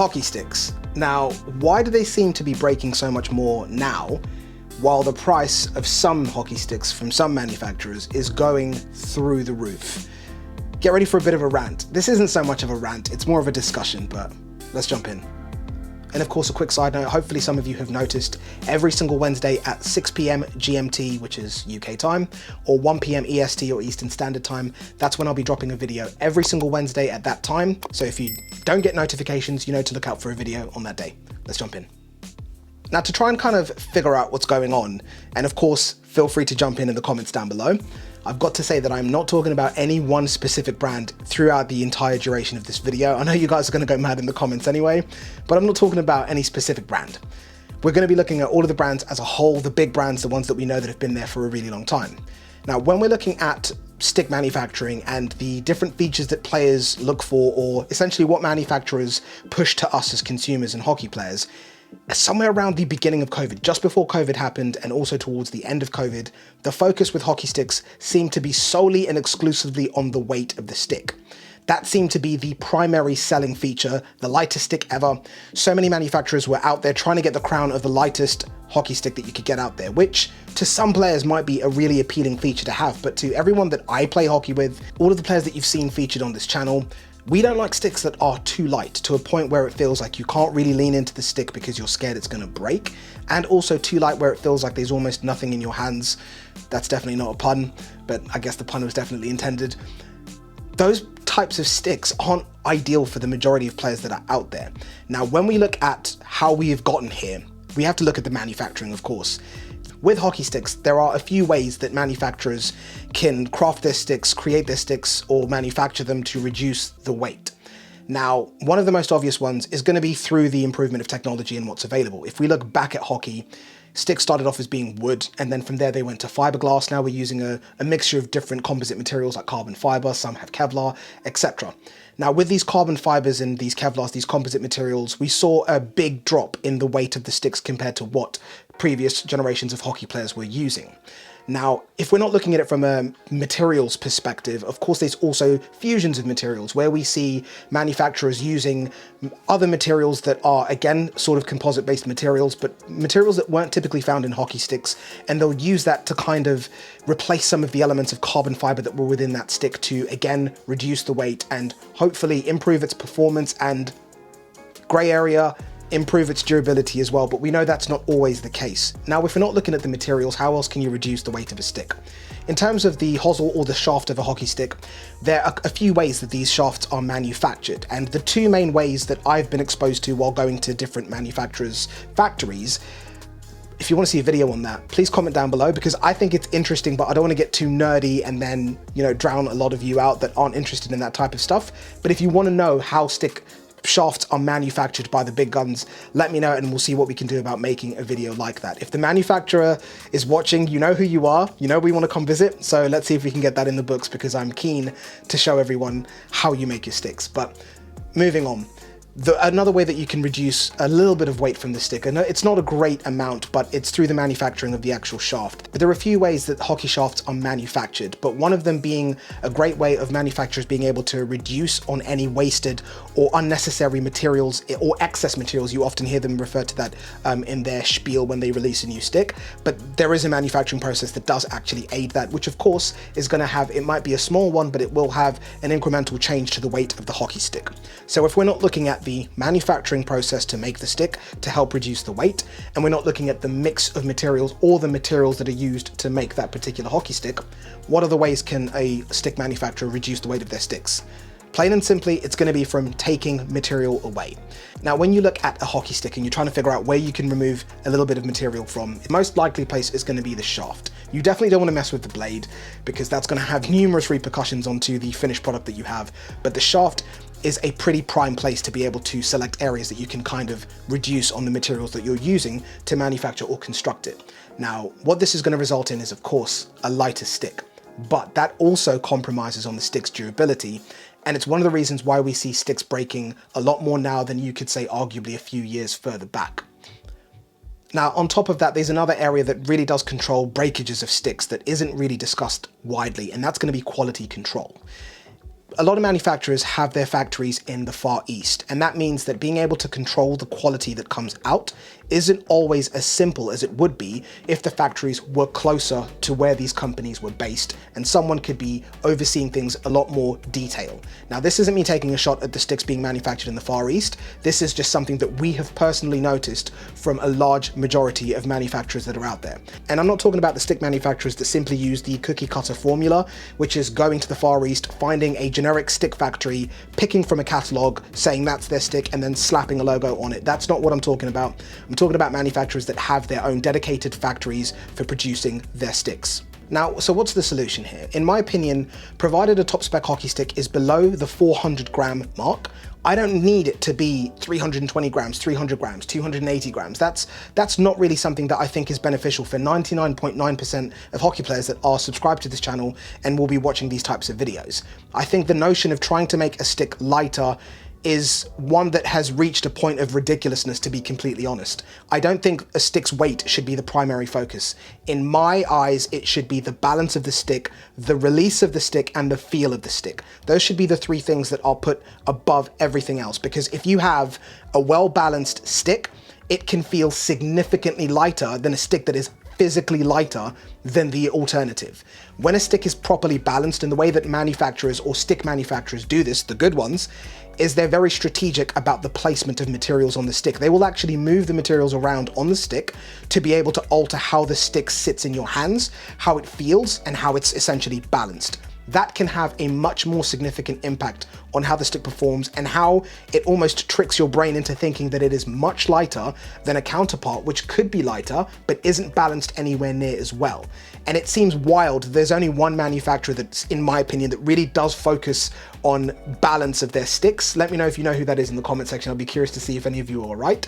hockey sticks. Now, why do they seem to be breaking so much more now, while the price of some hockey sticks from some manufacturers is going through the roof? Get ready for a bit of a rant. This isn't so much of a rant, it's more of a discussion, but let's jump in. And of course, a quick side note, hopefully some of you have noticed, every single Wednesday at 6 PM GMT, which is UK time, or 1 PM EST or Eastern Standard Time, that's when I'll be dropping a video every single Wednesday at that time. So if you don't get notifications, you know to look out for a video on that day. Let's jump in. Now, to try and kind of figure out what's going on, and of course, feel free to jump in the comments down below, I've got to say that I'm not talking about any one specific brand throughout the entire duration of this video. I know you guys are going to go mad in the comments anyway, but I'm not talking about any specific brand. We're going to be looking at all of the brands as a whole, the big brands, the ones that we know that have been there for a really long time. Now, when we're looking at stick manufacturing and the different features that players look for, or essentially what manufacturers push to us as consumers and hockey players, somewhere around the beginning of COVID, just before COVID happened and also towards the end of COVID, the focus with hockey sticks seemed to be solely and exclusively on the weight of the stick. That seemed to be the primary selling feature, the lightest stick ever. So many manufacturers were out there trying to get the crown of the lightest hockey stick that you could get out there, which to some players might be a really appealing feature to have, but to everyone that I play hockey with, all of the players that you've seen featured on this channel, we don't like sticks that are too light to a point where it feels like you can't really lean into the stick because you're scared it's going to break, and also too light where it feels like there's almost nothing in your hands. That's definitely not a pun, but I guess the pun was definitely intended. Those types of sticks aren't ideal for the majority of players that are out there. Now, when we look at how we have gotten here, we have to look at the manufacturing, of course. With hockey sticks, there are a few ways that manufacturers can craft their sticks, create their sticks, or manufacture them to reduce the weight. Now, one of the most obvious ones is going to be through the improvement of technology and what's available. If we look back at hockey, sticks started off as being wood, and then from there they went to fiberglass. Now we're using a mixture of different composite materials like carbon fiber, some have Kevlar, etc. Now, with these carbon fibers and these Kevlars, these composite materials, we saw a big drop in the weight of the sticks compared to what previous generations of hockey players were using. Now, if we're not looking at it from a materials perspective, of course, there's also fusions of materials where we see manufacturers using other materials that are, again, sort of composite-based materials, but materials that weren't typically found in hockey sticks, and they'll use that to kind of replace some of the elements of carbon fiber that were within that stick to, again, reduce the weight and hopefully improve its performance and, gray area, improve its durability as well, but we know that's not always the case. Now, if we're not looking at the materials, how else can you reduce the weight of a stick? In terms of the hosel or the shaft of a hockey stick, there are a few ways that these shafts are manufactured, and the two main ways that I've been exposed to while going to different manufacturers' factories, if you want to see a video on that, please comment down below, because I think it's interesting, but I don't want to get too nerdy and then, drown a lot of you out that aren't interested in that type of stuff. But if you want to know how stick shafts are manufactured by the big guns, let me know and we'll see what we can do about making a video like that. If the manufacturer is watching, you know who you are, we want to come visit, so let's see if we can get that in the books, because I'm keen to show everyone how you make your sticks. But moving on. Another way that you can reduce a little bit of weight from the stick, and it's not a great amount, but it's through the manufacturing of the actual shaft. But there are a few ways that hockey shafts are manufactured, but one of them being a great way of manufacturers being able to reduce on any wasted or unnecessary materials or excess materials. You often hear them refer to that in their spiel when they release a new stick, but there is a manufacturing process that does actually aid that, which of course is going to have, it might be a small one, but it will have an incremental change to the weight of the hockey stick. So if we're not looking at the manufacturing process to make the stick to help reduce the weight, and we're not looking at the mix of materials or the materials that are used to make that particular hockey stick, what other ways can a stick manufacturer reduce the weight of their sticks? Plain and simply, it's going to be from taking material away. Now, when you look at a hockey stick and you're trying to figure out where you can remove a little bit of material from, the most likely place is going to be the shaft. You definitely don't want to mess with the blade, because that's going to have numerous repercussions onto the finished product that you have, but the shaft is a pretty prime place to be able to select areas that you can kind of reduce on the materials that you're using to manufacture or construct it. Now, what this is going to result in is, of course, a lighter stick, but that also compromises on the stick's durability, and it's one of the reasons why we see sticks breaking a lot more now than you could say arguably a few years further back. Now, on top of that, there's another area that really does control breakages of sticks that isn't really discussed widely, and that's going to be quality control. a lot of manufacturers have their factories in the Far East, and that means that being able to control the quality that comes out isn't always as simple as it would be if the factories were closer to where these companies were based and someone could be overseeing things a lot more detail. Now, this isn't me taking a shot at the sticks being manufactured in the Far East. This is just something that we have personally noticed from a large majority of manufacturers that are out there. And I'm not talking about the stick manufacturers that simply use the cookie cutter formula, which is going to the Far East, finding a generic stick factory, picking from a catalog, saying that's their stick, and then slapping a logo on it. That's not what I'm talking about. I'm talking about manufacturers that have their own dedicated factories for producing their sticks. Now, so what's the solution here? In my opinion, provided a top spec hockey stick is below the 400 gram mark, I don't need it to be 320 grams, 300 grams, 280 grams. That's not really something that I think is beneficial for 99.9% of hockey players that are subscribed to this channel and will be watching these types of videos. I think the notion of trying to make a stick lighter is one that has reached a point of ridiculousness, to be completely honest. I don't think a stick's weight should be the primary focus. In my eyes, it should be the balance of the stick, the release of the stick, and the feel of the stick. Those should be the three things that are put above everything else, because if you have a well-balanced stick, it can feel significantly lighter than a stick that is physically lighter than the alternative. When a stick is properly balanced, and the way that manufacturers or stick manufacturers do this, the good ones, is they're very strategic about the placement of materials on the stick. They will actually move the materials around on the stick to be able to alter how the stick sits in your hands, how it feels, and how it's essentially balanced. That can have a much more significant impact on how the stick performs and how it almost tricks your brain into thinking that it is much lighter than a counterpart, which could be lighter, but isn't balanced anywhere near as well. And it seems wild. There's only one manufacturer that's, in my opinion, that really does focus on balance of their sticks. Let me know if you know who that is in the comment section. I'll be curious to see if any of you are right.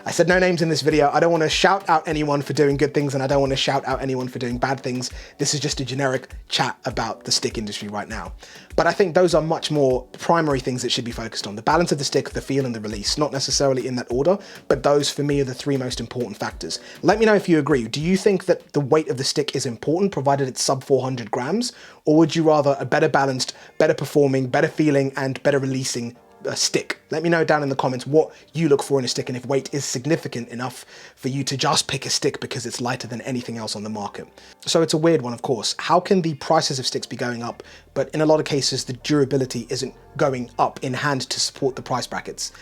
I said no names in this video. I don't want to shout out anyone for doing good things, and I don't want to shout out anyone for doing bad things. This is just a generic chat about the stick industry right now. But I think those are much more primary things that should be focused on. The balance of the stick, the feel, and the release. Not necessarily in that order, but those for me are the three most important factors. Let me know if you agree. Do you think that the weight of the stick is important, provided it's sub 400 grams? Or would you rather a better balanced, better performing, better feeling, and better releasing stick? Let me know down in the comments what you look for in a stick, and if weight is significant enough for you to just pick a stick because it's lighter than anything else on the market. So it's a weird one, of course. How can the prices of sticks be going up, but in a lot of cases the durability isn't going up in hand to support the price brackets?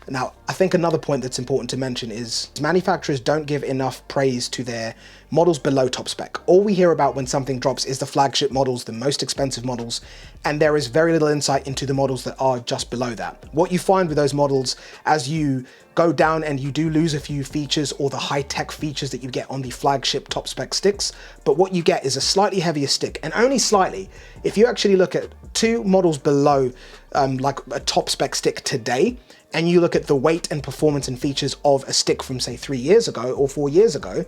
Now, I think another point that's important to mention is manufacturers don't give enough praise to their models below top spec. All we hear about when something drops is the flagship models, the most expensive models, and there is very little insight into the models that are just below that. What you find with those models, as you go down and you do lose a few features or the high-tech features that you get on the flagship top spec sticks, but what you get is a slightly heavier stick, and only slightly. If you actually look at two models below like a top spec stick today, and you look at the weight and performance and features of a stick from say 3 years ago or 4 years ago,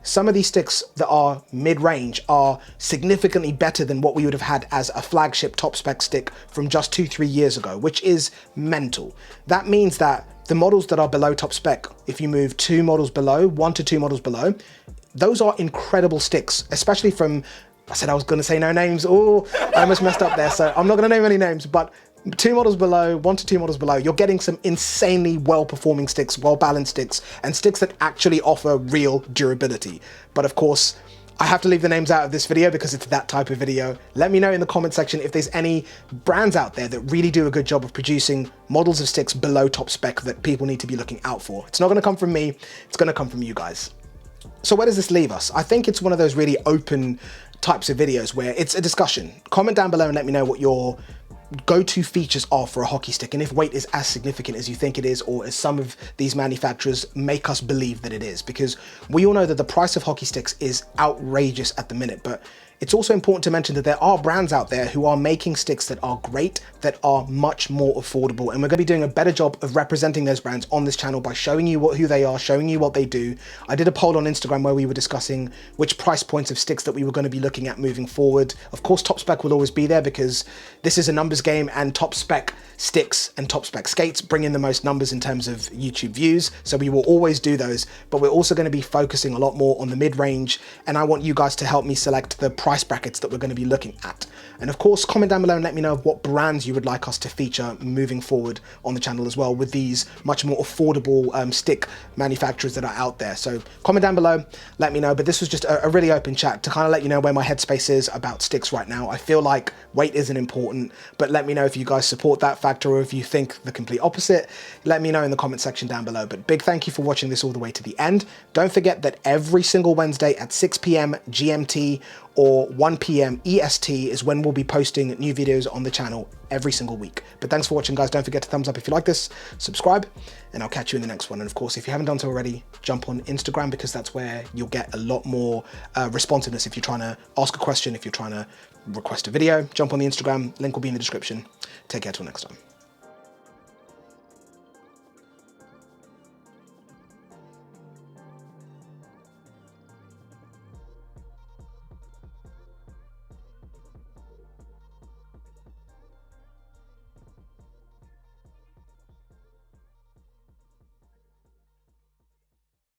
some of these sticks that are mid-range are significantly better than what we would have had as a flagship top spec stick from just 2-3 years ago, which is mental. That means that the models that are below top spec, if you move 2 models below, 1 to 2 models below, those are incredible sticks, especially from, I said I was gonna say no names, oh, I almost messed up there, so I'm not gonna name any names, but 2 models below, 1 to 2 models below, you're getting some insanely well-performing sticks, well-balanced sticks, and sticks that actually offer real durability. But of course, I have to leave the names out of this video because it's that type of video. Let me know in the comment section if there's any brands out there that really do a good job of producing models of sticks below top spec that people need to be looking out for. It's not gonna come from me, it's gonna come from you guys. So where does this leave us? I think it's one of those really open types of videos where it's a discussion. Comment down below and let me know what your go-to features are for a hockey stick, and if weight is as significant as you think it is, or as some of these manufacturers make us believe that it is, because we all know that the price of hockey sticks is outrageous at the minute. But it's also important to mention that there are brands out there who are making sticks that are great, that are much more affordable, and we're going to be doing a better job of representing those brands on this channel by showing you who they are, showing you what they do. I did a poll on Instagram where we were discussing which price points of sticks that we were going to be looking at moving forward. Of course, top spec will always be there because this is a numbers game, and top spec sticks and top spec skates bring in the most numbers in terms of YouTube views, so we will always do those. But we're also going to be focusing a lot more on the mid-range, and I want you guys to help me select the price price brackets that we're going to be looking at. And of course, comment down below and let me know what brands you would like us to feature moving forward on the channel as well, with these much more affordable stick manufacturers that are out there. So comment down below, let me know. But this was just a really open chat to kind of let you know where my headspace is about sticks right now. I feel like weight isn't important, but let me know if you guys support that factor or if you think the complete opposite. Let me know in the comment section down below. But big thank you for watching this all the way to the end. Don't forget that every single Wednesday at 6 p.m. GMT or 1 p.m. EST is when we'll be posting new videos on the channel every single week. But thanks for watching, guys. Don't forget to thumbs up if you like this, subscribe, and I'll catch you in the next one. And of course, if you haven't done so already, jump on Instagram, because that's where you'll get a lot more responsiveness. If you're trying to ask a question, if you're trying to request a video, jump on the Instagram. Link will be in the description. Take care till next time.